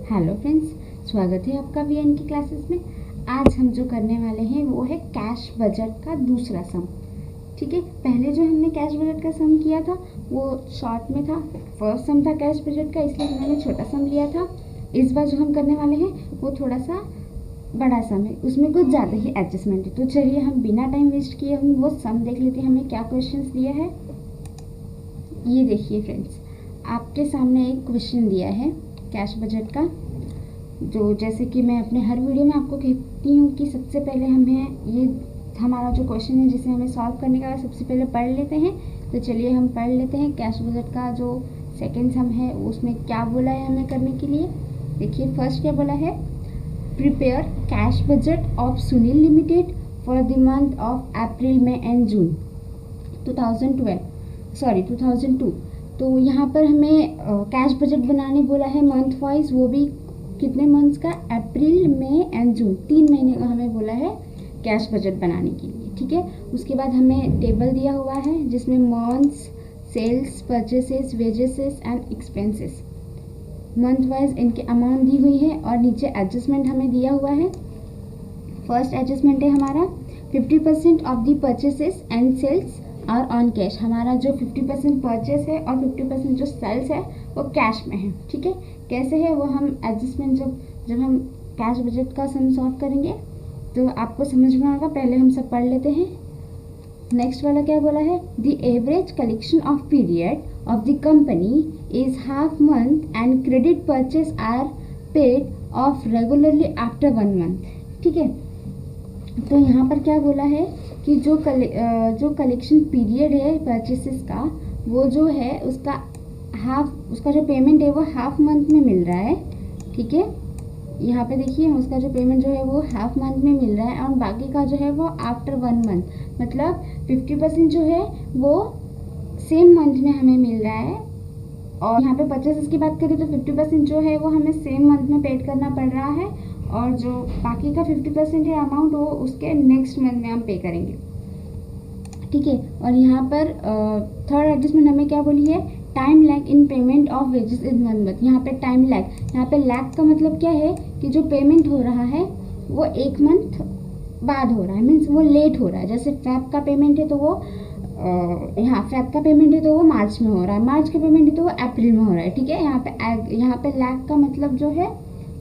Hello friends, स्वागत है आपका वीएन की क्लासेस में। आज हम जो करने वाले हैं वो है कैश बजट का दूसरा सम। ठीक है, पहले जो हमने कैश बजट का सम किया था वो शॉर्ट में था, फर्स्ट सम था कैश बजट का, इसलिए हमने छोटा सम लिया था। इस बार जो हम करने वाले हैं वो थोड़ा सा बड़ा सम है, उसमें कुछ ज़्यादा ही एडजस्टमेंट है। तो चलिए हम बिना टाइम वेस्ट किए हम वो सम देख लेते हैं, हमें क्या क्वेश्चन दिया है। ये देखिए फ्रेंड्स, आपके सामने एक क्वेश्चन दिया है कैश बजट का, जो जैसे कि मैं अपने हर वीडियो में आपको कहती हूँ कि सबसे पहले हमें ये हमारा जो क्वेश्चन है जिसे हमें सॉल्व करने का सबसे पहले पढ़ लेते हैं। तो चलिए हम पढ़ लेते हैं कैश बजट का जो सेकंड सम है उसमें क्या बोला है हमें करने के लिए। देखिए फर्स्ट क्या बोला है, prepare cash budget of Sunil limited for the month of April May and June 2002। तो यहाँ पर हमें कैश बजट बनाने बोला है मंथ वाइज, वो भी कितने मंथ्स का, अप्रैल मई एंड जून, 3 महीने का हमें बोला है कैश बजट बनाने के लिए। ठीक है, उसके बाद हमें टेबल दिया हुआ है जिसमें months, sales, purchases, wages and expenses month wise इनके अमाउंट दी हुई है और नीचे एडजस्टमेंट हमें दिया हुआ है। फर्स्ट एडजस्टमेंट है हमारा 50% of the purchases and sales और ऑन कैश। हमारा जो 50% परचेस है और 50% जो सेल्स है वो कैश में है। ठीक है, कैसे है वो हम एडजस्टमेंट जब हम कैश बजट का सम सॉल्व करेंगे तो आपको समझ में आएगा। पहले हम सब पढ़ लेते हैं। नेक्स्ट वाला क्या बोला है, the average collection of period of the company is half month and credit purchase are paid of regularly after 1 month. ठीक है, तो यहाँ पर क्या बोला है कि जो कलेक्शन पीरियड है परचेसेस का वो जो है उसका जो पेमेंट है वो हाफ मंथ में मिल रहा है। ठीक है, यहाँ पे देखिए उसका जो पेमेंट जो है वो हाफ मंथ में मिल रहा है और बाकी का जो है वो आफ्टर 1 मंथ, मतलब 50% जो है वो सेम मंथ में हमें मिल रहा है। और यहाँ पे परचेसेस की बात करें तो 50% जो है वो हमें सेम मंथ में पेड करना पड़ रहा है और जो बाकी का 50% है अमाउंट वो उसके नेक्स्ट मंथ में हम पे करेंगे। ठीक है, और यहाँ पर थर्ड एडजस्टमेंट हमें क्या बोली है, time lag in payment of wages in 1 month. यहाँ पे टाइम लैग, यहाँ पे लैग का मतलब क्या है कि जो पेमेंट हो रहा है वो 1 मंथ बाद हो रहा है, मीन्स वो लेट हो रहा है। जैसे फैब का पेमेंट है तो वो फैब का पेमेंट है तो वो मार्च में हो रहा है, मार्च का पेमेंट है तो वो अप्रैल में हो रहा है। ठीक है, यहाँ पे लैग का मतलब जो है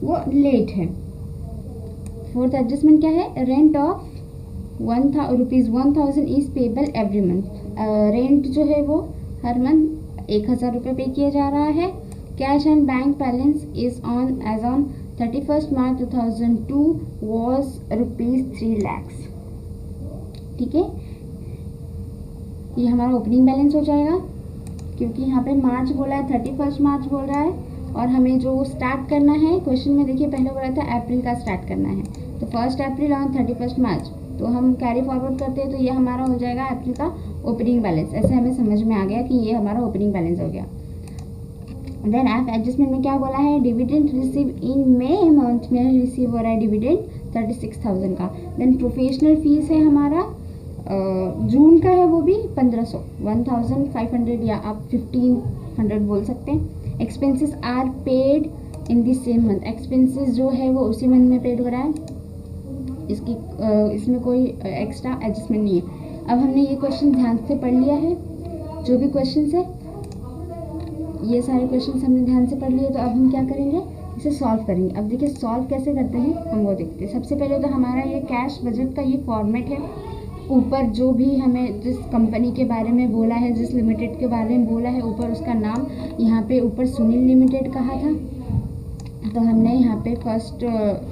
वो लेट है। फोर्थ एडजस्टमेंट क्या है, rent of ₹1000 is payable every month. Rent जो है वो हर मंथ 1000 रुपये पे किया जा रहा है। Cash and bank balance is on as on 31 March 2002 was ₹3 lakhs। ठीक है, ये हमारा ओपनिंग बैलेंस हो जाएगा क्योंकि यहाँ पे मार्च बोला है, 31 मार्च बोल रहा है और हमें जो स्टार्ट करना है क्वेश्चन में देखिए पहले बोला था अप्रैल का स्टार्ट करना है, तो 1 अप्रैल और 31 मार्च, तो हम कैरी फॉरवर्ड करते हैं तो ये हमारा हो जाएगा अप्रैल का ओपनिंग बैलेंस। ऐसे हमें समझ में आ गया कि ये हमारा ओपनिंग बैलेंस हो गया। देन आप एडजस्टमेंट में क्या बोला है, dividend receive in May month में रिसीव हो रहा है डिविडेंड 36,000 का। देन प्रोफेशनल फीस है हमारा जून का है वो भी 1500, 1500 या आप 1500 बोल सकते हैं। Expenses are paid in the same month, expenses जो है वो उसी मंथ में पेड हो रहा है, इसमें कोई एक्स्ट्रा एडजस्टमेंट नहीं है। अब हमने ये क्वेश्चन ध्यान से पढ़ लिया है, जो भी क्वेश्चंस है ये सारे क्वेश्चंस हमने ध्यान से पढ़ लिए। तो अब हम क्या करेंगे, इसे सॉल्व करेंगे। अब देखिए सॉल्व कैसे करते हैं हम वो देखते हैं। सबसे पहले तो हमारा ये कैश बजट का ये फॉर्मेट है, ऊपर जो भी हमें जिस कंपनी के बारे में बोला है, जिस लिमिटेड के बारे में बोला है, ऊपर उसका नाम, यहाँ पे ऊपर सुनील लिमिटेड कहा था, तो हमने यहाँ पे फर्स्ट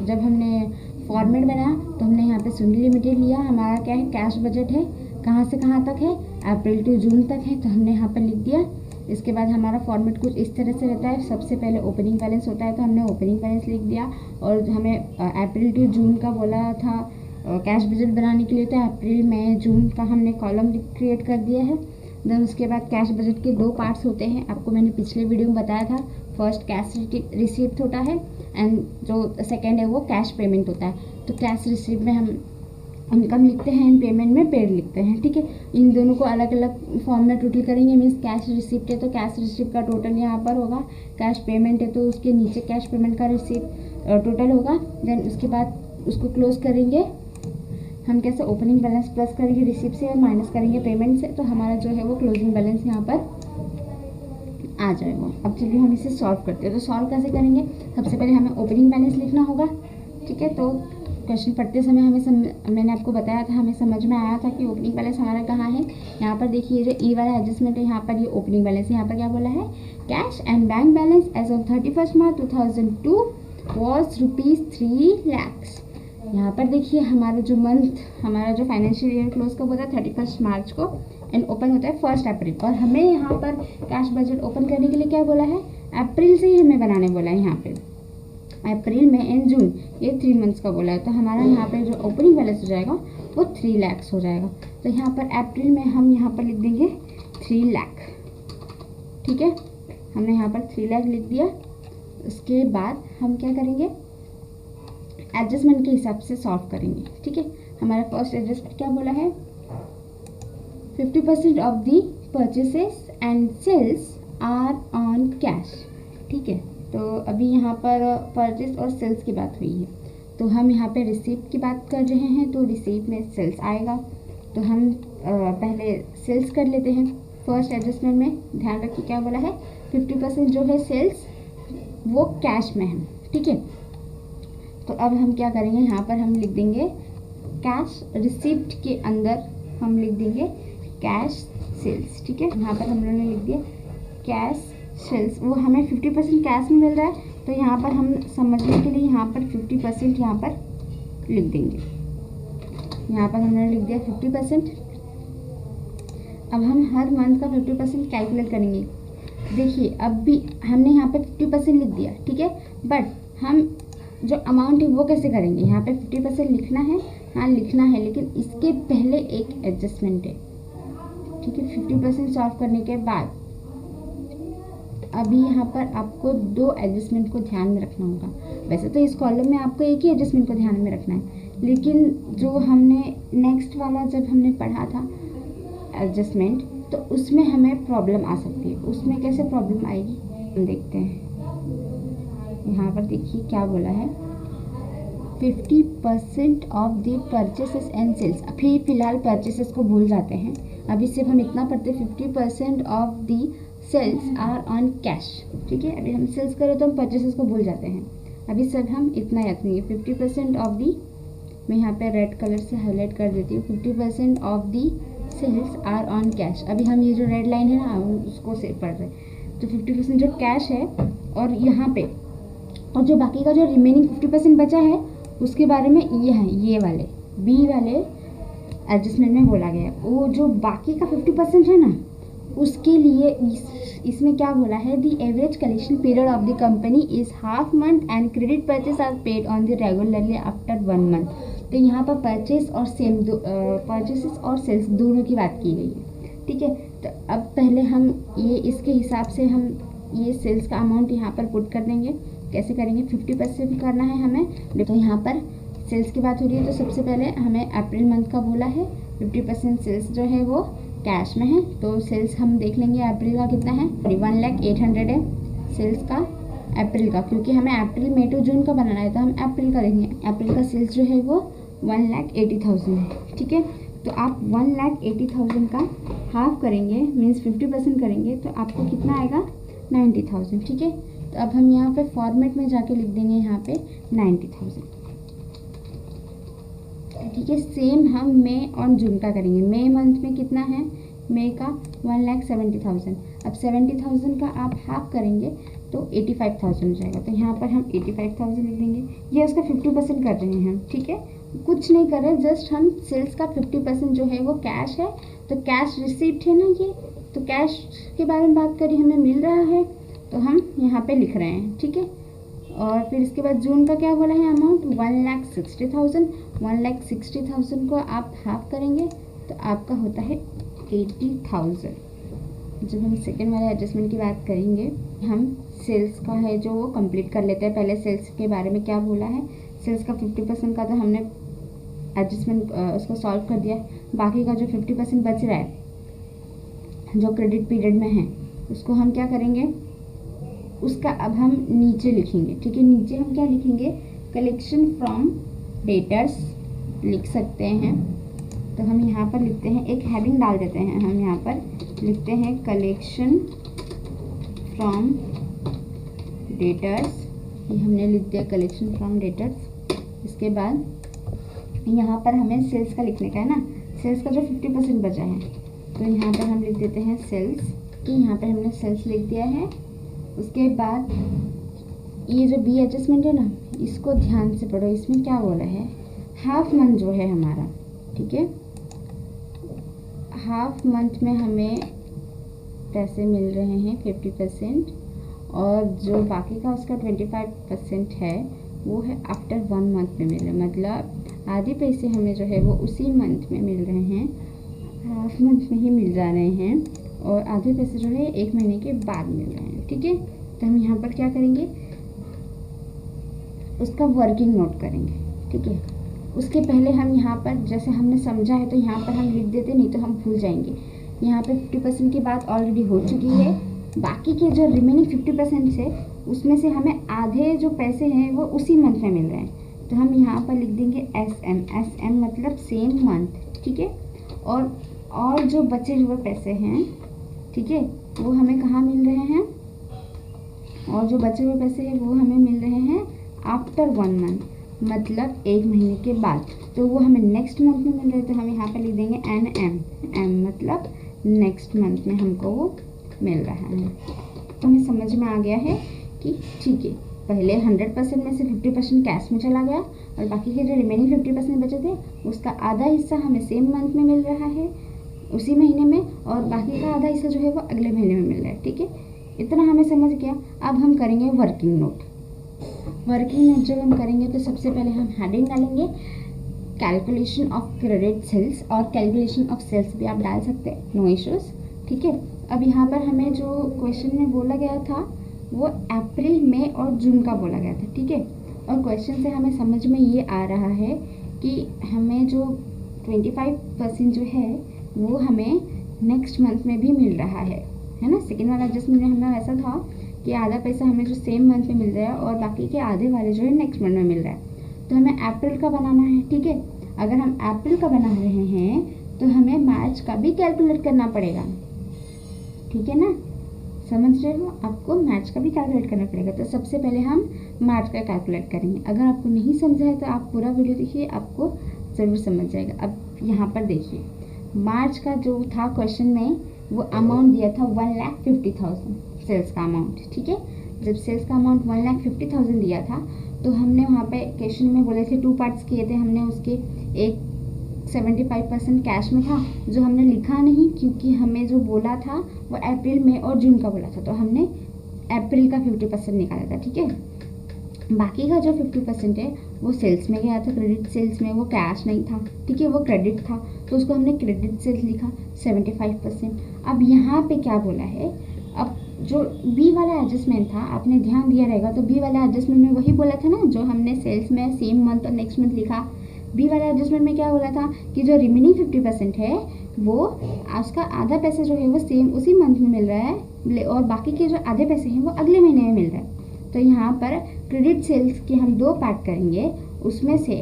जब हमने फॉर्मेट बनाया तो हमने यहाँ पे सुनील लिमिटेड लिया। हमारा क्या है, कैश बजट है, कहाँ से कहाँ तक है, अप्रैल टू जून तक है, तो हमने यहाँ पर लिख दिया। इसके बाद हमारा फॉर्मेट कुछ इस तरह से रहता है, सबसे पहले ओपनिंग बैलेंस होता है तो हमने ओपनिंग बैलेंस लिख दिया, और हमें अप्रैल टू जून का बोला था कैश बजट बनाने के लिए, तो अप्रैल मई जून का हमने कॉलम क्रिएट कर दिया है। देन उसके बाद कैश बजट के 2 पार्ट्स होते हैं, आपको मैंने पिछले वीडियो में बताया था। फर्स्ट कैश रिसीप्ट होता है एंड जो सेकेंड है वो कैश पेमेंट होता है। तो कैश रिसीप्ट में हम इनकम लिखते हैं एंड पेमेंट में पेड लिखते हैं, ठीक है। इन दोनों को अलग अलग फॉर्म में टोटल करेंगे। मीन्स कैश रिसिप्ट है तो कैश रिसिप्ट का टोटल यहाँ पर होगा, कैश पेमेंट है तो उसके नीचे कैश पेमेंट का रिसिप्ट टोटल होगा। देन उसके बाद उसको क्लोज करेंगे हम कैसे, ओपनिंग बैलेंस प्लस करेंगे रिसिप्ट से और माइनस करेंगे पेमेंट से, तो हमारा जो है वो क्लोजिंग बैलेंस यहाँ पर आ जाएगा। अब चलिए हम इसे सॉल्व करते हैं। तो सॉल्व कैसे करेंगे, सबसे पहले हमें ओपनिंग बैलेंस लिखना होगा, ठीक है। तो क्वेश्चन पढ़ते समय मैंने आपको बताया था, हमें समझ में आया था कि ओपनिंग बैलेंस हमारा कहाँ है। यहाँ पर देखिए जो ई वाला एडजस्टमेंट है, यहाँ पर ये ओपनिंग बैलेंस, यहाँ पर क्या बोला है, cash and bank balance as of 31 March 2002 was ₹3 lakhs। यहाँ पर देखिए हमारा जो मंथ, हमारा जो फाइनेंशियल ईयर क्लोज कब होता है 31 मार्च को एंड ओपन होता है 1 अप्रैल। और हमें यहाँ पर कैश बजट ओपन करने के लिए क्या बोला है, अप्रैल से ही हमें बनाने बोला है। यहाँ पे अप्रैल में एंड जून ये 3 मंथ्स का बोला है। तो हमारा यहाँ पे जो ओपनिंग बैलेंस हो जाएगा वो 3 lakhs हो जाएगा। तो यहाँ पर अप्रैल में हम यहाँ पर लिख देंगे 3 lakh, ठीक है। हमने यहाँ पर 3 lakh लिख दिया। उसके बाद हम क्या करेंगे, एडजस्टमेंट के हिसाब से सॉल्व करेंगे, ठीक है। हमारा फर्स्ट एडजस्टमेंट क्या बोला है, 50% of the purchases and sales are on cash, ठीक है। तो अभी यहाँ पर परचेस और सेल्स की बात हुई है, तो हम यहाँ पे रिसीप्ट की बात कर रहे हैं, तो रिसीप्ट में सेल्स आएगा। तो हम पहले सेल्स कर लेते हैं फर्स्ट एडजस्टमेंट में। ध्यान रखिए क्या बोला है, 50% जो है सेल्स वो कैश में है, ठीक है। तो अब हम क्या करेंगे, यहाँ पर हम लिख देंगे कैश रिसिप्ट के अंदर हम लिख देंगे कैश सेल्स, ठीक है। यहाँ पर हम लोगों ने लिख दिया कैश सेल्स, वो हमें 50% कैश में मिल रहा है, तो यहाँ पर हम समझने के लिए यहाँ पर 50% यहाँ पर लिख देंगे। यहाँ पर हमने लिख दिया 50%। अब हम हर मंथ का 50% कैलकुलेट करेंगे। देखिए अब भी हमने यहाँ पर 50% लिख दिया, ठीक है, बट हम जो अमाउंट है वो कैसे करेंगे, यहाँ पे 50% लिखना है, हाँ लिखना है, लेकिन इसके पहले एक एडजस्टमेंट है, ठीक है। 50% सॉल्व करने के बाद अभी यहाँ पर आपको 2 एडजस्टमेंट को ध्यान में रखना होगा। वैसे तो इस कॉलम में आपको एक ही एडजस्टमेंट को ध्यान में रखना है, लेकिन जो हमने नेक्स्ट वाला जब हमने पढ़ा था एडजस्टमेंट, तो उसमें हमें प्रॉब्लम आ सकती है। उसमें कैसे प्रॉब्लम आएगी हम देखते हैं। यहाँ पर देखिए क्या बोला है, 50% of the purchases and sales. अभी फिलहाल परचेसेस को भूल जाते हैं, अभी सिर्फ हम इतना पढ़ते हैं 50% of the sales are on cash, ठीक है। अभी हम सेल्स करें तो हम परचेसेस को भूल जाते हैं, अभी सिर्फ हम इतना याद करेंगे 50% ऑफ दी, मैं यहाँ पे रेड कलर से हाईलाइट कर देती हूँ, 50% of the sales are on cash. अभी हम ये जो रेड लाइन है ना हम उसको से पढ़ रहे हैं। तो 50% जो कैश है और यहाँ पे और जो बाकी का जो रिमेनिंग 50% बचा है उसके बारे में ये है, ये वाले बी वाले एडजस्टमेंट में बोला गया है। वो जो बाकी का 50% है ना उसके लिए इसमें क्या बोला है, the average collection period of the company is half month and credit purchase are paid on the regularly after 1 month. तो यहाँ पर परचेस और परचेसेस और सेल्स दोनों की बात की गई है, ठीक है। तो अब पहले हम ये इसके हिसाब से हम ये सेल्स का अमाउंट यहाँ पर पुट कर देंगे। कैसे करेंगे, 50% करना है हमें। तो यहाँ पर सेल्स की बात हो रही है, तो सबसे पहले हमें अप्रैल मंथ का बोला है 50% सेल्स जो है वो कैश में है। तो सेल्स हम देख लेंगे अप्रैल का कितना है, 1,08,000 है सेल्स का अप्रैल का, क्योंकि हमें अप्रैल मई टू जून का बनाना है तो हम अप्रैल का देखेंगे। अप्रैल का सेल्स जो है वो 1,80,000 है, ठीक है। तो आप 1,80,000 का हाफ करेंगे मीन्स 50% करेंगे तो आपको कितना आएगा, 90,000, ठीक है। तो अब हम यहाँ पे फॉर्मेट में जाके लिख देंगे यहाँ पे 90,000, ठीक है। सेम हम मई और जून का करेंगे। मई मंथ में कितना है, मई का 1,70,000। अब 70,000 का आप हाफ करेंगे तो 85,000 हो जाएगा। तो यहाँ पर हम 85,000 लिख देंगे। ये उसका 50% कर रहे हैं हम, ठीक है, कुछ नहीं कर रहे, जस्ट हम सेल्स का 50% जो है वो कैश है, तो कैश रिसीप्ट है ना ये, तो कैश के बारे में बात करी, हमें मिल रहा है तो हम यहाँ पे लिख रहे हैं, ठीक है। और फिर इसके बाद जून का क्या बोला है अमाउंट, 1,60,000। 1,60,000 को आप हाफ करेंगे तो आपका होता है 80,000। जब हम सेकेंड वाले एडजस्टमेंट की बात करेंगे, हम सेल्स का है जो वो कंप्लीट कर लेते हैं। पहले सेल्स के बारे में क्या बोला है, सेल्स का 50% का तो हमने एडजस्टमेंट उसको सॉल्व कर दिया। बाकी का जो 50% बच रहा है जो क्रेडिट पीरियड में है उसको हम क्या करेंगे, उसका अब हम नीचे लिखेंगे। ठीक है, नीचे हम क्या लिखेंगे, कलेक्शन फ्रॉम डेटर्स लिख सकते हैं। तो हम यहाँ पर लिखते हैं, एक हेडिंग डाल देते हैं, हम यहाँ पर लिखते हैं कलेक्शन फ्रॉम डेटर्स। ये हमने लिख दिया कलेक्शन फ्रॉम डेटर्स। इसके बाद यहाँ पर हमें सेल्स का लिखने का है ना, सेल्स का जो 50% बचा है तो यहाँ पर हम लिख देते हैं सेल्स कि यहाँ पर हमने सेल्स लिख दिया है। उसके बाद ये जो बी एडजस्टमेंट है ना, इसको ध्यान से पढ़ो, इसमें क्या बोला है, हाफ मंथ जो है हमारा, ठीक है, हाफ मंथ में हमें पैसे मिल रहे हैं 50% और जो बाकी का उसका 25% है वो है आफ्टर 1 मंथ में मिल रहे हैं। मतलब आधे पैसे हमें जो है वो उसी मंथ में मिल रहे हैं, हाफ मंथ में ही मिल जा रहे हैं, और आधे पैसे जो है 1 महीने के बाद मिल रहे हैं। ठीक है, तो हम यहाँ पर क्या करेंगे, उसका वर्किंग नोट करेंगे। ठीक है, उसके पहले हम यहाँ पर जैसे हमने समझा है तो यहाँ पर हम लिख देते, नहीं तो हम भूल जाएंगे। यहाँ पे 50% की बात ऑलरेडी हो चुकी है, बाकी के जो रिमेनिंग 50% से उसमें से हमें आधे जो पैसे हैं वो उसी मंथ में मिल रहे हैं। तो हम यहाँ पर लिख देंगे SM मतलब सेम मंथ। ठीक है, और जो बचे हुए पैसे हैं, ठीक है, वो हमें कहाँ मिल रहे हैं, और जो बचे हुए पैसे हैं वो हमें मिल रहे हैं आफ्टर 1 मंथ मतलब 1 महीने के बाद। तो वो हमें नेक्स्ट मंथ में मिल रहे हैं, तो हम यहाँ पर लिख देंगे NM मतलब नेक्स्ट मंथ में हमको वो मिल रहा है। तो हमें समझ में आ गया है कि ठीक है, पहले 100% में से 50% कैश में चला गया और बाकी के जो रिमेनिंग 50% बचे थे उसका आधा हिस्सा हमें सेम मंथ में मिल रहा है उसी महीने में, और बाकी का आधा हिस्सा जो है वो अगले महीने में मिल रहा है। ठीक है, इतना हमें समझ गया। अब हम करेंगे वर्किंग नोट। वर्किंग नोट जब हम करेंगे तो सबसे पहले हम हेडिंग डालेंगे कैलकुलेशन ऑफ क्रेडिट सेल्स, और कैलकुलेशन ऑफ सेल्स भी आप डाल सकते हैं, नो इश्यूज। ठीक है, अब यहाँ पर हमें जो क्वेश्चन में बोला गया था वो अप्रैल, मई और जून का बोला गया था। ठीक है, और क्वेश्चन से हमें समझ में ये आ रहा है कि हमें जो 25% जो है वो हमें नेक्स्ट मंथ में भी मिल रहा है ना। सेकेंड वाला एडजस्टमेंट में हमें ऐसा था कि आधा पैसा हमें जो सेम मंथ में मिल रहा है और बाकी के आधे वाले जो है नेक्स्ट मंथ में मिल रहा है। तो हमें अप्रैल का बनाना है। ठीक है, अगर हम अप्रैल का बना रहे हैं तो हमें मार्च का भी कैलकुलेट करना पड़ेगा। ठीक है ना, समझ रहे हो, आपको मार्च का भी कैलकुलेट करना पड़ेगा। तो सबसे पहले हम मार्च का कैलकुलेट करेंगे। अगर आपको नहीं समझा है तो आप पूरा वीडियो देखिए, आपको ज़रूर समझ जाएगा। अब यहाँ पर देखिए, मार्च का जो था क्वेश्चन में वो अमाउंट दिया था 1,50,000 सेल्स का अमाउंट। ठीक है, जब सेल्स का अमाउंट 1,50,000 दिया था तो हमने वहाँ पे क्वेश्चन में बोले थे 2 पार्ट्स किए थे हमने, उसके एक 75% कैश में था जो हमने लिखा नहीं क्योंकि हमें जो बोला था वो अप्रैल, मई और जून का बोला था, तो हमने अप्रैल का 50% निकाला था। ठीक है, बाकी का जो 50% है वो सेल्स में गया था, क्रेडिट सेल्स में, वो कैश नहीं था। ठीक है, वो क्रेडिट था तो उसको हमने क्रेडिट सेल्स लिखा 75%। अब यहाँ पे क्या बोला है, अब जो बी वाला एडजस्टमेंट था आपने ध्यान दिया रहेगा, तो बी वाला एडजस्टमेंट में वही बोला था ना जो हमने सेल्स में सेम मंथ और नेक्स्ट मंथ लिखा। बी वाला एडजस्टमेंट में क्या बोला था कि जो रिमेनिंग 50% है वो उसका आधा पैसा जो है वो सेम उसी मंथ में मिल रहा है और बाकी के जो आधे पैसे हैं वो अगले महीने में मिल रहा है। तो यहाँ पर क्रेडिट सेल्स के हम 2 पार्ट करेंगे, उसमें से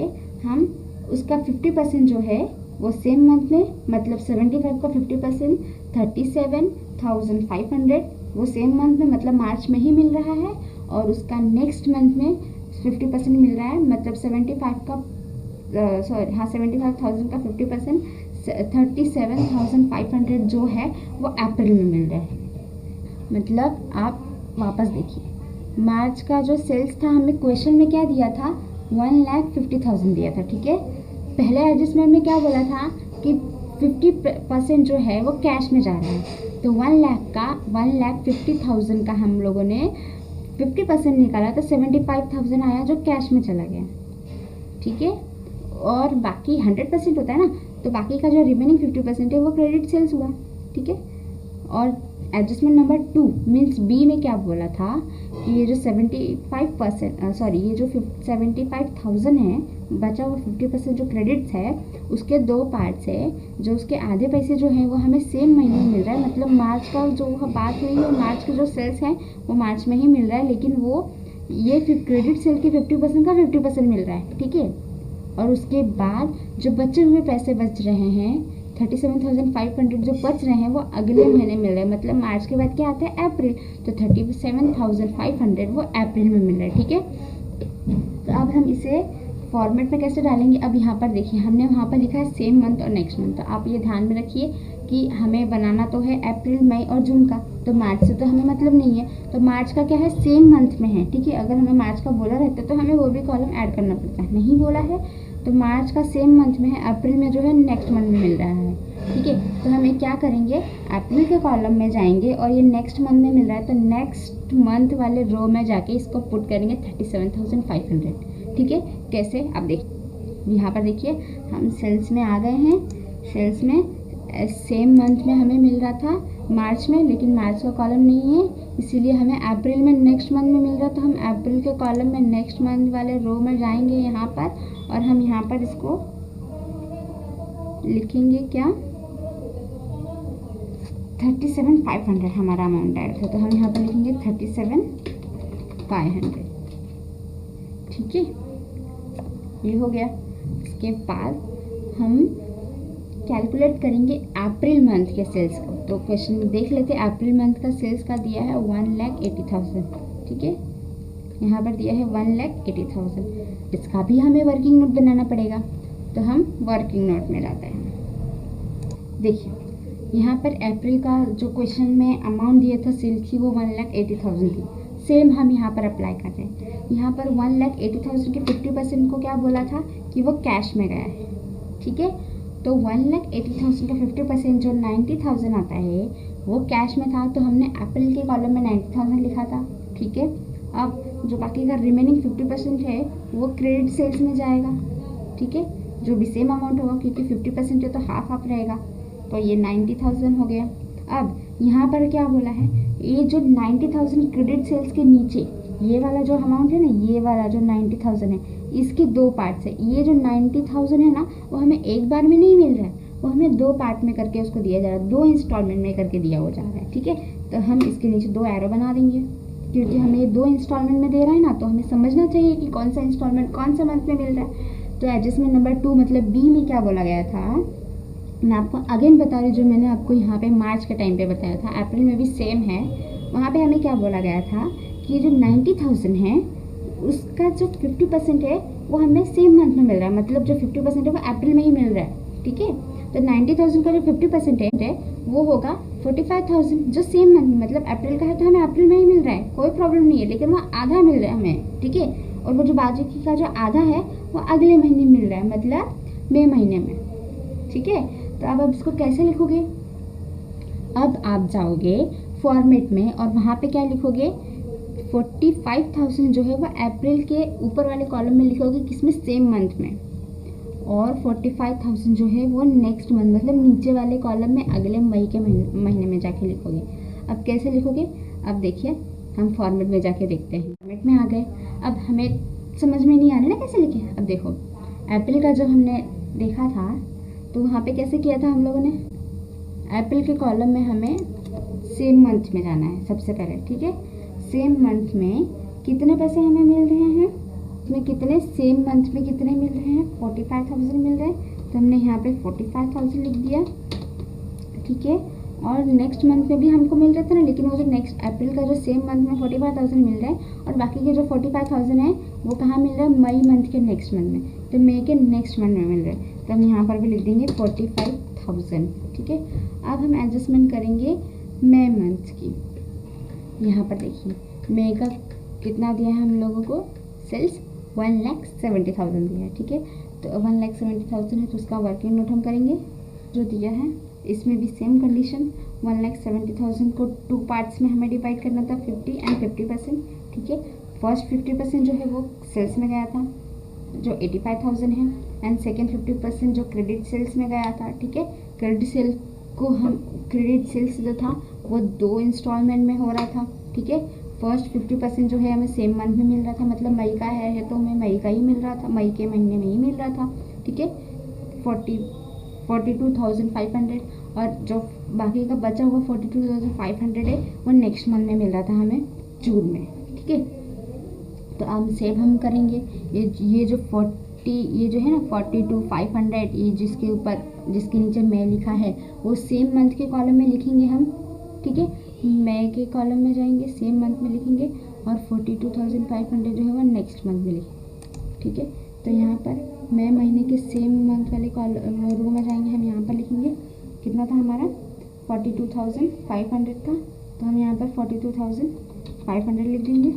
हम उसका 50% जो है वो सेम मंथ में, मतलब 75 का 50% 37,500 वो सेम मंथ में मतलब मार्च में ही मिल रहा है, और उसका नेक्स्ट मंथ में 50% मिल रहा है, मतलब 75,000 का 50% 37,500 जो है वो अप्रैल में मिल रहा है। मतलब आप वापस देखिए, मार्च का जो सेल्स था हमें क्वेश्चन में क्या दिया था, 1,50,000 दिया था। ठीक है, पहले एडजस्टमेंट में क्या बोला था कि 50% जो है वो कैश में जा रहा है, तो 1,50,000 का हम लोगों ने 50% निकाला तो 75,000 आया जो कैश में चला गया। ठीक है, और बाकी 100% होता है ना, तो बाकी का जो रिमेनिंग 50% है वो क्रेडिट सेल्स हुआ। ठीक है, और एडजस्टमेंट नंबर 2 मीन्स बी में क्या बोला था कि ये जो 75% सॉरी ये जो 75,000 है, बचा हुआ 50% जो क्रेडिट्स है उसके दो पार्ट्स है, जो उसके आधे पैसे जो हैं वो हमें सेम महीने में मिल रहा है। मतलब मार्च का जो बात हुई है, मार्च के जो सेल्स हैं वो मार्च में ही मिल रहा है, लेकिन वो ये क्रेडिट सेल के 50% का 50% मिल रहा है, ठीक है। और उसके बाद जो बचे हुए पैसे बच रहे हैं 37,500 जो बच रहे हैं वो अगले महीने मिल रहे हैं। मतलब मार्च के बाद क्या आता है, अप्रैल, तो 37,500 वो अप्रैल में मिल रहा है, ठीक है। तो अब हम इसे फॉर्मेट में कैसे डालेंगे, अब यहाँ पर देखिए हमने वहाँ पर लिखा है सेम मंथ और नेक्स्ट मंथ। तो आप ये ध्यान में रखिए कि हमें बनाना तो है अप्रैल, मई और जून का, तो मार्च से तो हमें मतलब नहीं है, तो मार्च का क्या है सेम मंथ में है, ठीक है। अगर हमें मार्च का बोला रहता तो हमें वो भी कॉलम ऐड करना पड़ता है, नहीं बोला है तो मार्च का सेम मंथ में है, अप्रैल में जो है नेक्स्ट मंथ में मिल रहा है, ठीक है। तो हमें क्या करेंगे, अप्रैल के कॉलम में जाएंगे और ये नेक्स्ट मंथ में मिल रहा है तो नेक्स्ट मंथ वाले रो में जाके इसको पुट करेंगे 37,500, ठीक है। कैसे, अब देखिए यहाँ पर देखिए हम सेल्स में आ गए हैं। सेल्स में सेम मंथ में हमें मिल रहा था मार्च में, लेकिन मार्च का कॉलम नहीं है, इसीलिए हमें अप्रैल में नेक्स्ट मंथ में मिल रहा था। हम अप्रैल के कॉलम में नेक्स्ट मंथ वाले रो में जाएंगे यहाँ पर, और हम यहाँ पर इसको लिखेंगे क्या, 37,500 हमारा अमाउंट आया था, तो हम यहाँ पर लिखेंगे 37,500, ठीक है। ये हो गया। इसके बाद हम कैलकुलेट करेंगे अप्रैल मंथ के सेल्स को। तो क्वेश्चन में देख लेते हैं, अप्रैल मंथ का सेल्स का दिया है 1,80,000, ठीक है। यहाँ पर दिया है 1,80,000। इसका भी हमें वर्किंग नोट बनाना पड़ेगा, तो हम वर्किंग नोट में जाते हैं। देखिए यहाँ पर अप्रैल का जो क्वेश्चन में अमाउंट दिया था सेल की वो 1,80,000 थी। सेम हम यहाँ पर अप्लाई कर रहे हैं। यहाँ पर 1,80,000 के 50% को क्या बोला था कि वो कैश में गया है, ठीक है। तो 1,80,000 का 50% जो 90,000 आता है वो कैश में था, तो हमने अप्रैल के कॉलम में 90,000 लिखा था, ठीक है। अब जो बाकी का रिमेनिंग 50% है वो क्रेडिट सेल्स में जाएगा, ठीक है, जो भी सेम अमाउंट होगा, क्योंकि 50% है तो हाफ हाफ रहेगा, तो ये 90,000 हो गया। अब यहाँ पर क्या बोला है, ये जो 90,000 क्रेडिट सेल्स के नीचे ये वाला जो अमाउंट है ना, ये वाला जो 90,000 है, इसके दो पार्ट्स है। ये जो 90,000 है ना वो हमें एक बार में नहीं मिल रहा है, वो हमें दो पार्ट में करके उसको दिया जा रहा है, दो इंस्टॉलमेंट में करके दिया हो जा रहा है, ठीक है। तो हम इसके नीचे दो एरो बना देंगे, क्योंकि हमें ये दो इंस्टॉलमेंट में दे रहा है ना, तो हमें समझना चाहिए कि कौन सा इंस्टॉलमेंट कौन सा मंथ में मिल रहा है। तो एडजस्टमेंट नंबर 2 मतलब बी में क्या बोला गया था, मैं आपको अगेन बता रही हूँ, जो मैंने आपको यहाँ पे मार्च के टाइम पे बताया था, अप्रैल में भी सेम है। वहाँ पे हमें क्या बोला गया था कि जो 90,000 है उसका जो 50% है वो हमें सेम मंथ में मिल रहा है, मतलब जो 50% है वो अप्रैल में ही मिल रहा है, ठीक है। तो 90,000 का जो 50% है वो होगा 45,000 जो सेम मंथ, मतलब अप्रैल का है तो हमें अप्रैल में ही मिल रहा है, कोई प्रॉब्लम नहीं है, लेकिन वो आधा मिल रहा है हमें, ठीक है। और वो जो बाजू का जो आधा है वो अगले महीने मिल रहा है, मतलब मई महीने में, ठीक है। तो अब आप इसको कैसे लिखोगे, अब आप जाओगे फॉर्मेट में और वहाँ पे क्या लिखोगे, 45,000 जो है वो अप्रैल के ऊपर वाले कॉलम में लिखोगे, किसमें, सेम मंथ में, और 45,000 जो है वो नेक्स्ट मंथ मतलब नीचे वाले कॉलम में अगले मई के महीने में जाके लिखोगे। अब कैसे लिखोगे, अब देखिए हम फॉर्मेट में जाके देखते हैं। फॉर्मेट में आ गए, अब हमें समझ में नहीं आ रहा ना कैसे लिखे। अब देखो अप्रैल का जब हमने देखा था तो वहाँ पे कैसे किया था हम लोगों ने, अप्रैल के कॉलम में हमें सेम मंथ में जाना है सबसे पहले, ठीक है। सेम मंथ में कितने पैसे हमें मिल रहे हैं, इसमें कितने, सेम मंथ में कितने मिल रहे हैं, 45,000 मिल रहे हैं, तो हमने यहाँ पे 45,000 लिख दिया, ठीक है। और नेक्स्ट मंथ में भी हमको मिल रहा था ना, लेकिन वो जो नेक्स्ट अप्रैल का जो सेम मंथ में 45,000 मिल रहा है, और बाकी के जो 45,000 है वो कहाँ मिल रहा है, मई मंथ के नेक्स्ट मंथ में, तो मई के नेक्स्ट मंथ में मिल रहा है, तो हम यहाँ पर भी लिख देंगे 45,000, ठीक है। अब हम एडजस्टमेंट करेंगे मई मंथ की। यहाँ पर देखिए मई का कितना दिया है हम लोगों को, सेल्स 1,70,000 दिया है, ठीक है। तो 1,70,000 है तो उसका वर्किंग नोट हम करेंगे जो दिया है। इसमें भी सेम कंडीशन, 1,70,000 को टू पार्ट्स में हमें डिवाइड करना था, 50 एंड 50%, ठीक है। फर्स्ट 50% जो है वो सेल्स में गया था जो 85,000 है, एंड सेकेंड 50% जो क्रेडिट सेल्स में गया था, ठीक है। क्रेडिट सेल को हम, क्रेडिट सेल्स जो था वो 2 इंस्टॉलमेंट में हो रहा था, ठीक है। फर्स्ट 50% जो है हमें सेम मंथ में मिल रहा था, मतलब मई का है तो हमें मई का ही मिल रहा था, मई के महीने में ही मिल रहा था, ठीक है। 42,500 और जो बाकी का बचा हुआ 42,500 है वो नेक्स्ट मंथ में मिल रहा था हमें जून में, ठीक है। तो अब सेव हम करेंगे ये जो 40 ये जो है ना 42,500 ये जिसके ऊपर जिसके नीचे मई लिखा है वो सेम मंथ के कॉलम में लिखेंगे हम, ठीक है। मई के कॉलम में जाएंगे, सेम मंथ में लिखेंगे और 42,500 जो है वो नेक्स्ट मंथ में लिखेंगे, ठीक है। तो यहाँ पर मई महीने के सेम मंथ वाले रो में जाएंगे, हम यहाँ पर लिखेंगे कितना था हमारा 42,500 था, तो हम यहाँ पर 42,500 लिख देंगे।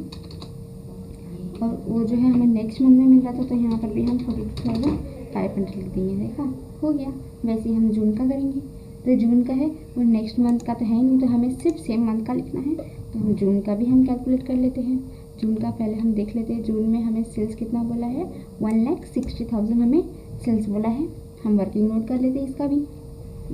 और वो जो है हमें नेक्स्ट मंथ में मिल रहा था, तो यहाँ पर भी हम 42,500 लिख देंगे। देखा, हो गया। वैसे ही हम जून का करेंगे, तो जून का है वो नेक्स्ट मंथ का तो है नहीं, तो हमें सिर्फ सेम मंथ का लिखना है, तो हम जून का भी हम कैलकुलेट कर लेते हैं। जून का पहले हम देख लेते हैं, जून में हमें सेल्स कितना बोला है 1,60,000 हमें सेल्स बोला है। हम वर्किंग नोट कर लेते हैं इसका भी।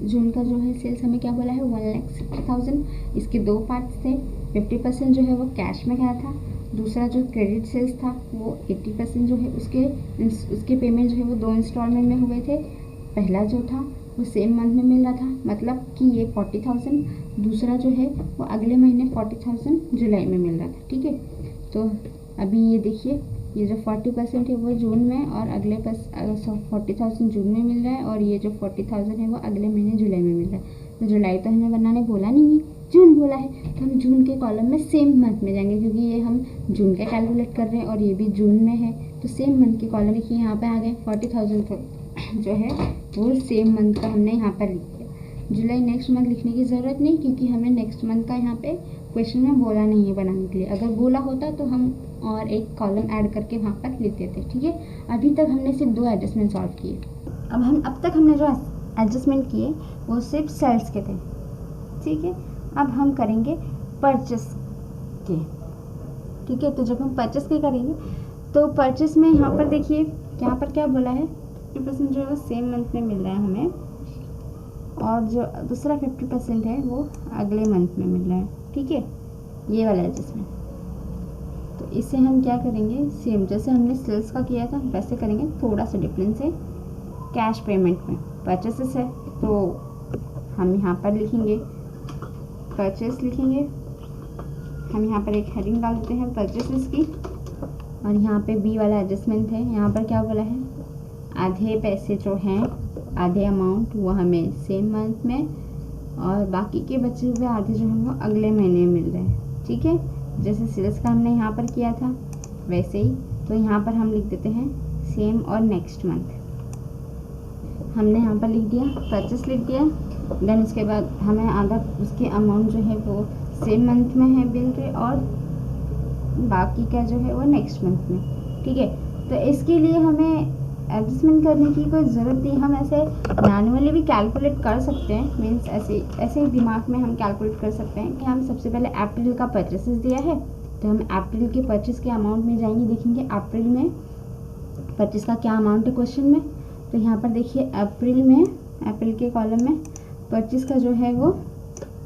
जून का जो है सेल्स हमें क्या बोला है 1,60,000। इसके 2 पार्ट्स थे, 50% जो है वो कैश में गया था, दूसरा जो क्रेडिट सेल्स था वो 80% जो है उसके पेमेंट जो है वो 2 इंस्टॉलमेंट में हुए थे। पहला जो था वो सेम मंथ में मिल रहा था, मतलब कि ये 40,000, दूसरा जो है वो अगले महीने 40,000 जुलाई में मिल रहा था, ठीक है। तो अभी ये देखिए, ये जो 40% है वो जून में और अगले 40,000 जून में मिल रहा है, और ये जो 40,000 है वो अगले महीने जुलाई में मिल रहा है। तो जुलाई तो हमें बनाने बोला नहीं है, जून बोला है, तो हम जून के कॉलम में सेम मंथ में जाएंगे, क्योंकि ये हम जून का कैलकुलेट कर रहे हैं और ये भी जून में है, तो सेम मंथ के कॉलम देखिए यहाँ पे आ गए 40,000 जो है वो सेम मंथ का हमने यहाँ पर लिख दिया। जुलाई नेक्स्ट मंथ लिखने की ज़रूरत नहीं, क्योंकि हमें नेक्स्ट मंथ का यहाँ पे क्वेश्चन में बोला नहीं है बनाने के लिए। अगर बोला होता तो हम और एक कॉलम ऐड करके वहाँ पर लिख देते, ठीक है। अभी तक हमने सिर्फ 2 एडजस्टमेंट सॉल्व किए। अब तक हमने जो एडजस्टमेंट किए वो सिर्फ सेल्स के थे, ठीक है। अब हम करेंगे परचेस के, ठीक है। तो जब हम परचेस के करेंगे तो परचेस में यहाँ पर देखिए यहाँ पर क्या बोला है 50% जो है सेम मंथ में मिल रहा है हमें, और जो दूसरा 50% है वो अगले मंथ में मिल रहा है, ठीक है। ये वाला एडजस्टमेंट, तो इससे हम क्या करेंगे, सेम जैसे हमने सेल्स का किया था वैसे करेंगे, थोड़ा सा डिफरेंस है। कैश पेमेंट में परचेसेस है तो हम यहाँ पर लिखेंगे परचेस लिखेंगे, हम यहाँ पर एक हेडिंग डाल देते हैं परचेसेस की, और यहाँ पे बी वाला एडजस्टमेंट है। यहाँ पर क्या बोला है आधे पैसे जो हैं आधे अमाउंट वो हमें सेम मंथ में, और बाकी के बचे हुए आधे जो हैं वो अगले महीने में मिल रहे हैं, ठीक है। जैसे सेल्स का हमने यहाँ पर किया था वैसे ही, तो यहाँ पर हम लिख देते हैं सेम और नेक्स्ट मंथ। हमने यहाँ पर लिख दिया परचेस लिख दिया, देन उसके बाद हमें आधा उसके अमाउंट जो है वो सेम मंथ में है बिल के, और बाकी का जो है वो नेक्स्ट मंथ में, ठीक है। तो इसके लिए हमें एडजस्टमेंट करने की कोई ज़रूरत नहीं, हम ऐसे मैनुअली भी कैलकुलेट कर सकते हैं। मीन्स ऐसे ही दिमाग में हम कैलकुलेट कर सकते हैं कि हम सबसे पहले अप्रैल का परचेसेस दिया है, तो हम अप्रैल के परचेस के अमाउंट में जाएंगे, देखेंगे अप्रैल में परचेस का क्या अमाउंट है क्वेश्चन में। तो यहाँ पर देखिए अप्रैल के कॉलम में परचेस का जो है वो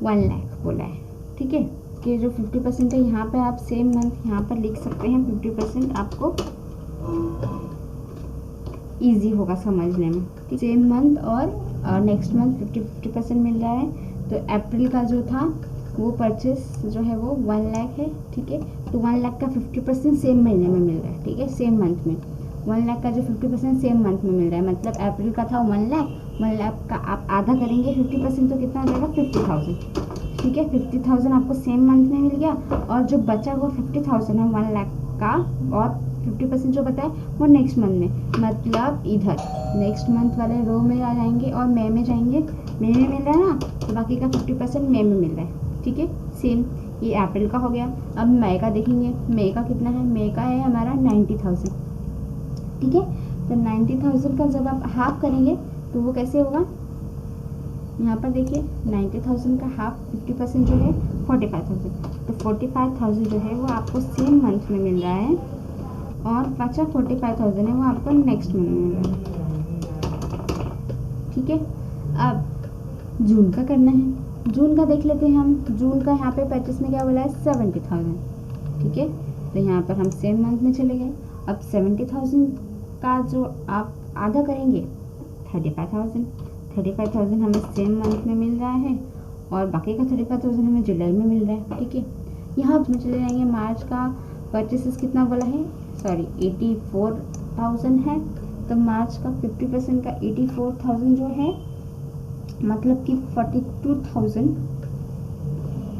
1 लाख बोला है, ठीक है। कि जो 50% है यहाँ पे आप सेम मंथ यहाँ पर लिख सकते हैं, 50% आपको इजी होगा समझने में, सेम मंथ और नेक्स्ट मंथ 50% मिल रहा है। तो अप्रैल का जो था वो परचेस जो है वो 1 लाख है, ठीक है। तो 1 लाख का 50% सेम महीने में मिल रहा है, ठीक है, सेम मंथ में। 1 लाख का जो 50% सेम मंथ में मिल रहा है, मतलब अप्रैल का था 1 लाख का आप आधा करेंगे 50%, तो कितना हो जाएगा 50,000, ठीक है। 50,000 आपको सेम मंथ में मिल गया, और जो बचा हुआ 50,000 है 1 लाख का, और 50% जो बताए वो नेक्स्ट मंथ में, मतलब इधर नेक्स्ट मंथ वाले रो में आ जाएंगे और मई में जाएंगे। मई में मिल रहा है ना, तो बाकी का 50% मई में मिल रहा है, ठीक है। सेम ये अप्रैल का हो गया। अब मई का देखेंगे, मई का कितना है, मई का है हमारा 90,000, ठीक है। तो 90,000 का जब आप हाफ करेंगे तो वो कैसे होगा, यहाँ पर देखिए 90,000 का हाफ 50% जो है 45,000, तो 45,000 जो है वो आपको सेम मंथ में मिल रहा है, और बचा 45,000 है वो आपको नेक्स्ट मंथ में मिल रहा है, ठीक है। अब जून का करना है, जून का देख लेते हैं हम। जून का यहाँ पे परचेस में क्या बोला है 70,000, ठीक है। तो यहाँ पर हम सेम मंथ में चले गए। अब 70,000 का जो आप आधा करेंगे 35,000 हमें सेम मंथ में मिल रहा है और बाकी का 35,000 हमें जुलाई में मिल रहा है, ठीक है। यहाँ हम चले जाएंगे, मार्च का परचेसेस कितना बोला है, सॉरी 84,000 है। तो मार्च का 50% का 84,000 जो है मतलब कि 42,000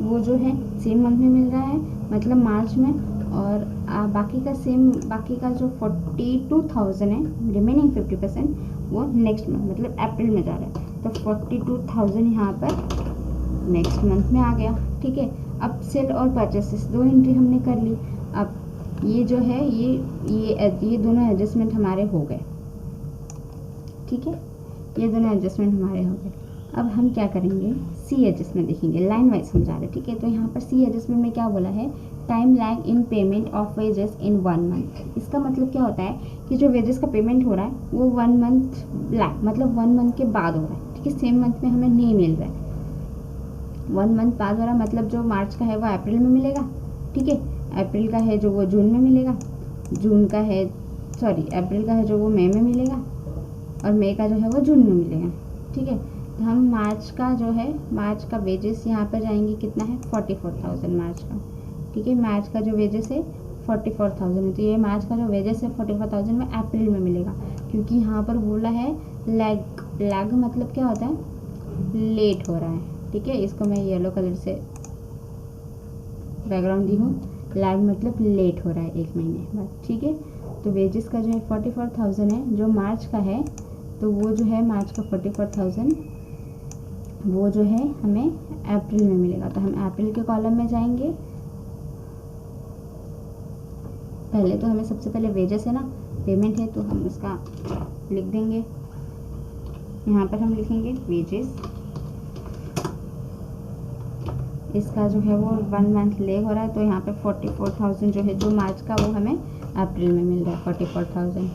वो जो है सेम मंथ में मिल रहा है, मतलब मार्च में। और बाकी का जो 42,000 है, रिमेनिंग 50% वो नेक्स्ट मंथ मतलब अप्रैल में जा रहा है। तो 42,000 यहाँ पर नेक्स्ट मंथ में आ गया, ठीक है। अब सेल और परचेसेस दो एंट्री हमने कर ली। अब ये जो है ये दोनों एडजस्टमेंट हमारे हो गए, ठीक है। ये दोनों एडजस्टमेंट हमारे हो गए। अब हम क्या करेंगे, सी एडजस्टमेंट देखेंगे, लाइन वाइज समझा रहे, ठीक है। तो यहाँ पर सी एडजस्टमेंट में क्या बोला है, time lag in payment of wages in 1 month. इसका मतलब क्या होता है कि जो वेजेस का पेमेंट हो रहा है वो 1 मंथ लैग मतलब 1 मंथ के बाद हो रहा है, ठीक है। सेम मंथ में हमें नहीं मिल रहा है, 1 मंथ बाद हो रहा है। मतलब जो मार्च का है वो अप्रैल में मिलेगा, ठीक है। अप्रैल का है जो वो जून में मिलेगा, अप्रैल का है जो वो मई में मिलेगा और मई का जो है वो जून में मिलेगा, ठीक है। तो हम मार्च का वेजेस यहाँ पर जाएंगे, कितना है 44,000 मार्च का, ठीक है। मार्च का जो वेजेस है 44,000 है। तो ये मार्च का जो वेजेस है 44,000 में अप्रैल में मिलेगा, क्योंकि यहाँ पर बोला है लैग मतलब क्या होता है, लेट हो रहा है, ठीक है। इसको मैं येलो कलर से बैकग्राउंड दी हूँ। लैग मतलब लेट हो रहा है 1 महीने बाद, ठीक है। तो वेजेस का जो है 44,000 है जो मार्च का है। तो वो जो है मार्च का 44,000 वो जो है हमें अप्रैल में मिलेगा। तो हम अप्रैल के कॉलम में जाएंगे। पहले तो हमें सबसे पहले वेजेस है ना, पेमेंट है, तो हम उसका लिख देंगे। यहाँ पर हम लिखेंगे वेजेस। इसका जो है वो 1 मंथ ले हो रहा है। तो यहाँ पे 44,000 जो है जो मार्च का वो हमें अप्रैल में मिल रहा है 44,000।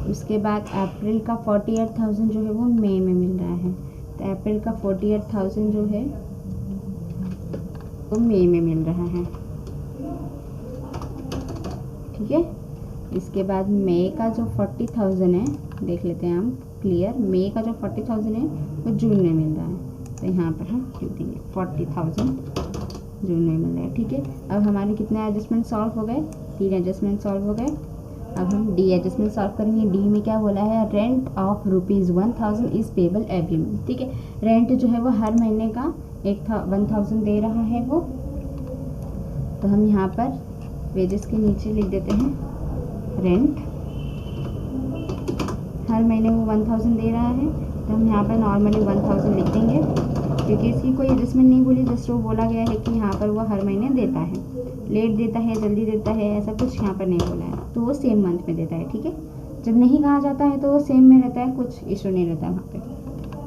उसके बाद अप्रैल का 48,000 जो है वो मई में मिल रहा है। तो अप्रैल का 48,000 जो है वो मई में मिल रहा है, ठीक है। इसके बाद मई का जो 40,000 है, देख लेते हैं हम क्लियर, मई का जो 40,000 है वो जून में मिल रहा है। तो यहाँ पर हम लिख देंगे 40,000 जून में मिल रहा है, ठीक है। अब हमारे कितने एडजस्टमेंट सॉल्व हो गए, 3 एडजस्टमेंट सॉल्व हो गए। अब हम डी एडजस्टमेंट सॉल्व करेंगे। डी में क्या बोला है, rent of ₹1,000 is payable every month, ठीक है। रेंट जो है वो हर महीने का 1,000 दे रहा है वो। तो हम यहाँ पर वेजेस के नीचे लिख देते हैं रेंट, हर महीने वो 1,000 दे रहा है। तो हम यहाँ पर नॉर्मली 1,000 लिख देंगे, क्योंकि इसकी कोई एडजस्टमेंट नहीं बोली, जस्ट वो बोला गया है कि यहाँ पर वो हर महीने देता है, लेट देता है, जल्दी देता है, ऐसा कुछ यहाँ पर नहीं बोला है। तो वो सेम मंथ में देता है, ठीक है। जब नहीं कहा जाता है तो वो सेम में रहता है, कुछ इशू नहीं रहता है वहाँ पे।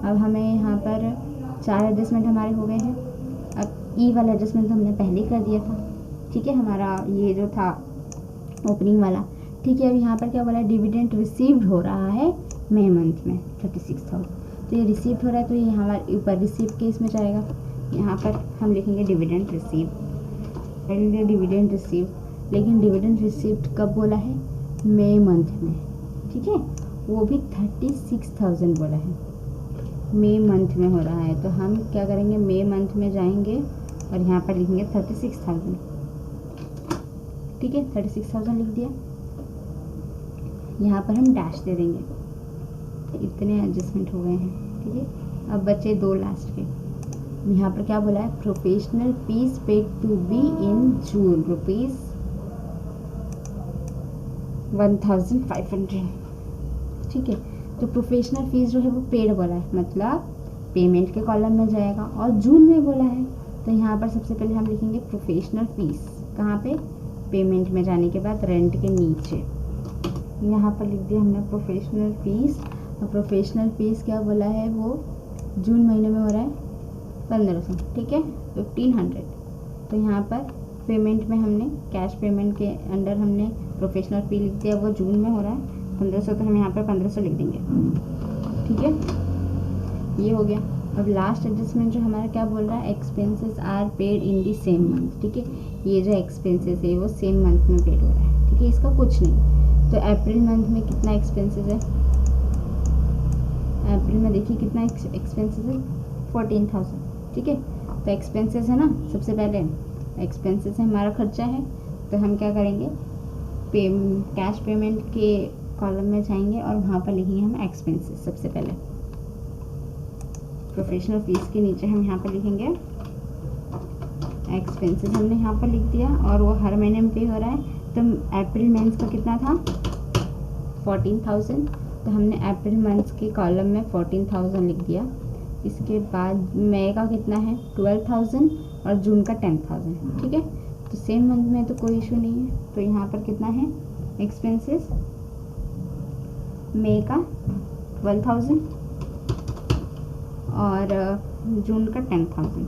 अब हमें यहाँ पर 4 एडजस्टमेंट हमारे हो गए हैं। अब ई वाला एडजस्टमेंट हमने पहले कर दिया था, ठीक है, हमारा ये जो था ओपनिंग वाला, ठीक है। अब यहाँ पर क्या बोला है, डिविडेंड रिसीव्ड हो रहा है मई मंथ में 36,000। तो ये रिसीव्ड हो रहा है, तो ये हमारे ऊपर रिसीव के इसमें जाएगा। यहाँ पर हम लिखेंगे डिविडेंड रिसीव, डिविडेंड रिसीव। लेकिन डिविडेंड रिसीव्ड कब बोला है, मई मंथ में, ठीक है। वो भी 36,000 बोला है, मई मंथ में हो रहा है। तो हम क्या करेंगे, मई मंथ में जाएंगे और यहाँ पर लिखेंगे 36,000, ठीक है। 36,000 लिख दिया। यहाँ पर हम डैश दे देंगे। इतने एडजस्टमेंट हो गए हैं, ठीक है। अब बचे 2 लास्ट के। यहाँ पर क्या बोला है, professional fees paid to be in June ₹1,500, ठीक है। तो प्रोफेशनल फीस जो है वो पेड बोला है, मतलब पेमेंट के कॉलम में जाएगा, और जून में बोला है। तो यहाँ पर सबसे पहले हम लिखेंगे प्रोफेशनल फीस, कहाँ पे, पेमेंट में जाने के बाद रेंट के नीचे। यहाँ पर लिख दिया हमने प्रोफेशनल फीस। और प्रोफेशनल फीस क्या बोला है, वो जून महीने में हो रहा है 1,500, ठीक है, 1,500। तो यहाँ पर पेमेंट में हमने कैश पेमेंट के अंडर हमने प्रोफेशनल फी लिख दिया, वो जून में हो रहा है 1,500। तो हम यहाँ पर 1,500 लिख देंगे, ठीक है। ये हो गया। अब लास्ट एडजस्टमेंट जो हमारा क्या बोल रहा है, expenses are paid in the same month. ठीक है, ये जो एक्सपेंसेस है वो सेम मंथ में पेड हो रहा है। ठीक है, इसका कुछ नहीं। तो अप्रैल मंथ में कितना एक्सपेंसेस है, अप्रैल में देखिए कितना एक्सपेंसेस है, 14,000। ठीक है, तो एक्सपेंसेस है ना, सबसे पहले एक्सपेंसेस है, हमारा खर्चा है। तो हम क्या करेंगे, कैश पेमेंट के कॉलम में जाएंगे और वहाँ पर लिखेंगे हम एक्सपेंसेस। सबसे पहले प्रोफेशनल फीस के नीचे हम यहाँ पर लिखेंगे एक्सपेंसेस, हमने यहाँ पर लिख दिया और वो हर महीने में पे हो रहा है। तो अप्रैल मंथ का कितना था, 14,000। तो हमने अप्रैल मंथ के कॉलम में 14,000 लिख दिया। इसके बाद मई का कितना है, 12,000 और जून का 10,000। ठीक है, तो सेम मंथ में तो कोई इशू नहीं है। तो यहाँ पर कितना है एक्सपेंसेस, मई का 12,000 और जून का 10,000।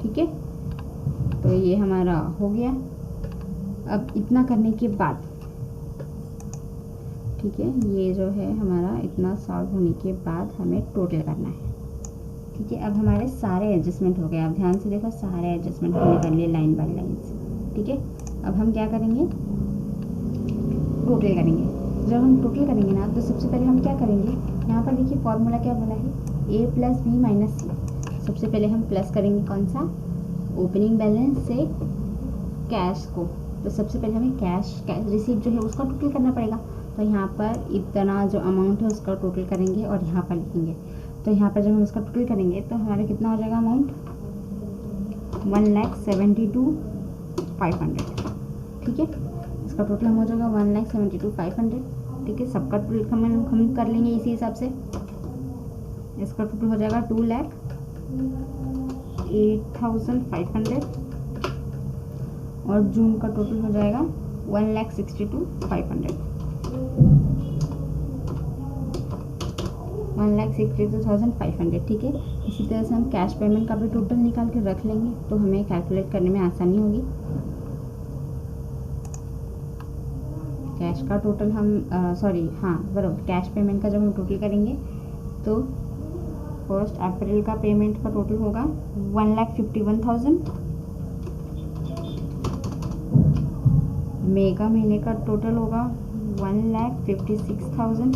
ठीक है, तो ये हमारा हो गया। अब इतना करने के बाद, ठीक है, ये जो है हमारा इतना सॉल्व होने के बाद हमें टोटल करना है। ठीक है, अब हमारे सारे एडजस्टमेंट हो गए। आप ध्यान से देखो, सारे एडजस्टमेंट हमने कर लिए लाइन बाय लाइन से। ठीक है, अब हम क्या करेंगे, टोटल करेंगे। जब हम टोटल करेंगे ना, तो सबसे पहले हम क्या करेंगे, यहाँ पर देखिए फॉर्मूला क्या बोला है, a प्लस बी माइनस सी। सबसे पहले हम प्लस करेंगे कौन सा, ओपनिंग बैलेंस से कैश को। तो सबसे पहले हमें कैश रिसीप्ट जो है उसका टोटल करना पड़ेगा। तो यहाँ पर इतना जो अमाउंट है उसका टोटल करेंगे और यहाँ पर लिखेंगे। तो यहाँ पर जब हम उसका टोटल करेंगे तो हमारा कितना हो जाएगा अमाउंट, 1,72,500। ठीक है, इसका टोटल हम हो जाएगा 1,72,500। ठीक है, सबका टोटल हम कर लेंगे इसी हिसाब से। इसका टोटल हो जाएगा 2,08,500 और जून का टोटल हो जाएगा 1,62,500। 1,62,500। ठीक है, इसी तरह से हम कैश पेमेंट का भी टोटल निकाल के रख लेंगे तो हमें कैलकुलेट करने में आसानी होगी। कैश का टोटल हम बराबर, कैश पेमेंट का जब हम टोटल करेंगे तो फर्स्ट अप्रैल का पेमेंट का टोटल होगा 1,51,000। मई का महीने का टोटल होगा 1,56,000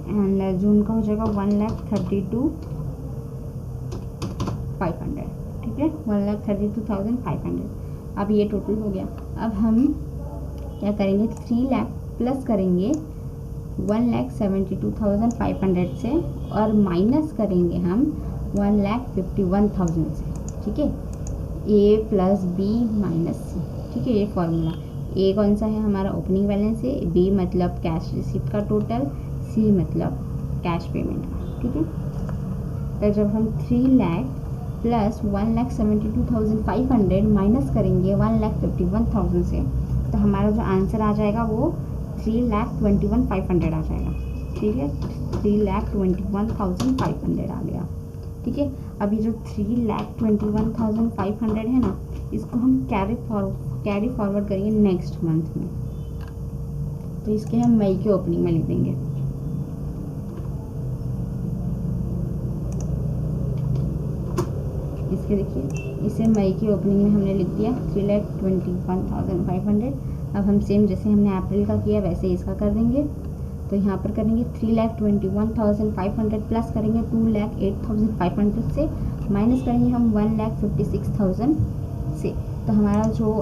एंड जून का हो जाएगा 1,32,500। ठीक है, 1,32,500। अब ये टोटल हो गया। अब हम क्या करेंगे, 3 लाख प्लस करेंगे 1,72,500 से और माइनस करेंगे हम 1,51,000 से। ठीक है, a प्लस बी माइनस सी। ठीक है, ये फॉर्मूला। ए कौन सा है, हमारा ओपनिंग बैलेंस है, बी मतलब कैश रिसीप्ट का टोटल, सी मतलब कैश पेमेंट का। ठीक है, तो जब हम 3 लाख प्लस 1,72,500 माइनस करेंगे 1,51,000 से, तो हमारा जो आंसर आ जाएगा वो 3,21,500 आ जाएगा। ठीक है, 3,21,500 आ गया। ठीक है, अभी जो 3,21,500 है ना, इसको हम कैरी फॉरवर्ड करेंगे नेक्स्ट मंथ में। तो इसके हम मई के ओपनिंग में लिख देंगे। इसके देखिए, इसे मई की ओपनिंग में हमने लिख दिया 3,21,500। अब हम सेम जैसे हमने अप्रैल का किया वैसे इसका कर देंगे। तो यहाँ पर करेंगे 3,21,500 प्लस करेंगे 2,08,500 से, माइनस करेंगे हम 1,56,000 से। तो हमारा जो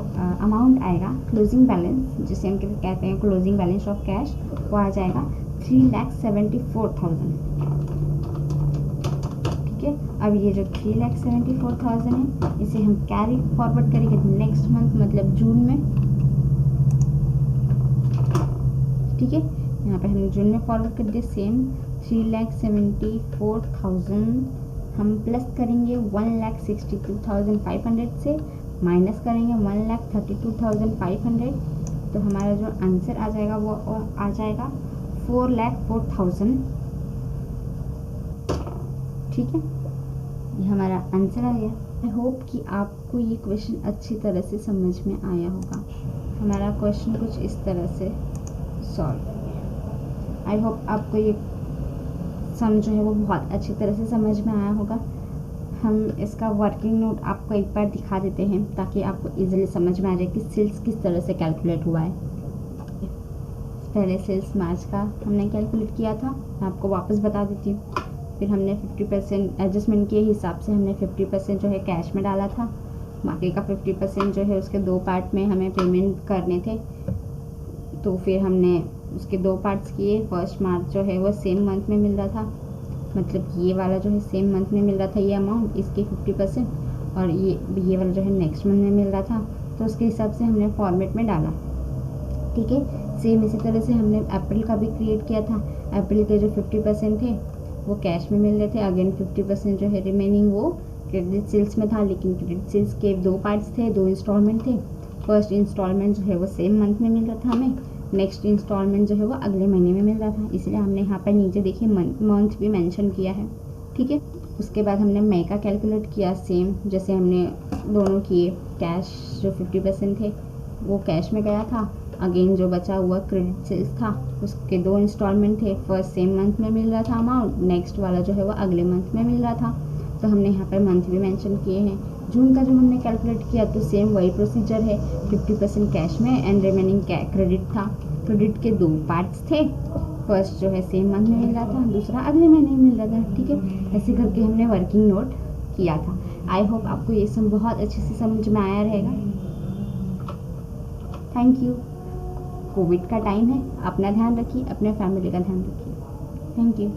अमाउंट आएगा क्लोजिंग बैलेंस, जिसे हम कहते हैं क्लोजिंग बैलेंस ऑफ कैश, वो आ जाएगा 3,74,000। ठीक है, अब ये जो 3,74,000 है इसे हम कैरी फॉरवर्ड करेंगे नेक्स्ट मंथ मतलब जून में। ठीक है, यहाँ पे हमने जून में फॉरवर्ड कर दिया सेम 3,74,000 हम प्लस करेंगे 1,62,500 से, माइनस करेंगे 1,32,500। तो हमारा जो आंसर आ जाएगा वो आ जाएगा 4,04,000। ठीक है, ये हमारा आंसर आ गया। आई होप कि आपको ये क्वेश्चन अच्छी तरह से समझ में आया होगा। हमारा क्वेश्चन कुछ इस तरह से सॉल्व। आई होप आपको ये सम जो है वो बहुत अच्छी तरह से समझ में आया होगा। हम इसका वर्किंग नोट आपको एक बार दिखा देते हैं ताकि आपको इजीली समझ में आ जाए कि सेल्स किस तरह से कैलकुलेट हुआ है। पहले सेल्स मार्च का हमने कैलकुलेट किया था, मैं आपको वापस बता देती हूँ। फिर हमने 50% एडजस्टमेंट के हिसाब से हमने 50% जो है कैश में डाला था, बाकी का 50% जो है उसके 2 पार्ट में हमें पेमेंट करने थे। तो फिर हमने उसके 2 पार्ट्स किए। फर्स्ट मार्च जो है वो सेम मंथ में मिल रहा था, मतलब ये वाला जो है सेम मंथ में मिल रहा था ये अमाउंट, इसके 50%, और ये वाला जो है नेक्स्ट मंथ में मिल रहा था। तो उसके हिसाब से हमने फॉर्मेट में डाला, ठीक है। सेम इसी तरह से हमने अप्रैल का भी क्रिएट किया था। अप्रैल के जो 50% थे वो कैश में मिल रहे थे, अगेन 50% जो है रिमेनिंग वो क्रेडिट सेल्स में था। लेकिन क्रेडिट सेल्स के 2 पार्ट्स थे, 2 इंस्टॉलमेंट थे। फर्स्ट इंस्टॉलमेंट जो है वो सेम मंथ में मिल रहा था हमें, नेक्स्ट इंस्टॉलमेंट जो है वो अगले महीने में मिल रहा था, इसलिए हमने यहाँ पर नीचे देखिए मंथ भी मेंशन किया है, ठीक है। उसके बाद हमने मई का कैलकुलेट किया, सेम जैसे हमने दोनों किए। कैश जो 50% थे वो कैश में गया था, अगेन जो बचा हुआ क्रेडिट सेल्स था उसके 2 इंस्टॉलमेंट थे। फर्स्ट सेम मंथ में मिल रहा था अमाउंट, नेक्स्ट वाला जो है वो अगले मंथ में मिल रहा था, तो हमने यहाँ पर मंथ भी मेंशन किए हैं। जून का जो हमने कैलकुलेट किया तो सेम वही प्रोसीजर है, 50% कैश में एंड रिमेनिंग क्रेडिट था। क्रेडिट के 2 पार्ट्स थे, फर्स्ट जो है सेम मंथ में मिल रहा था, दूसरा अगले महीने में मिल रहा था, ठीक है। ऐसे करके हमने वर्किंग नोट किया था। आई होप आपको ये सब बहुत अच्छे से समझ में आया रहेगा। Thank you. कोविड का टाइम है, अपना ध्यान रखिए, अपने फैमिली का ध्यान रखिए। Thank you.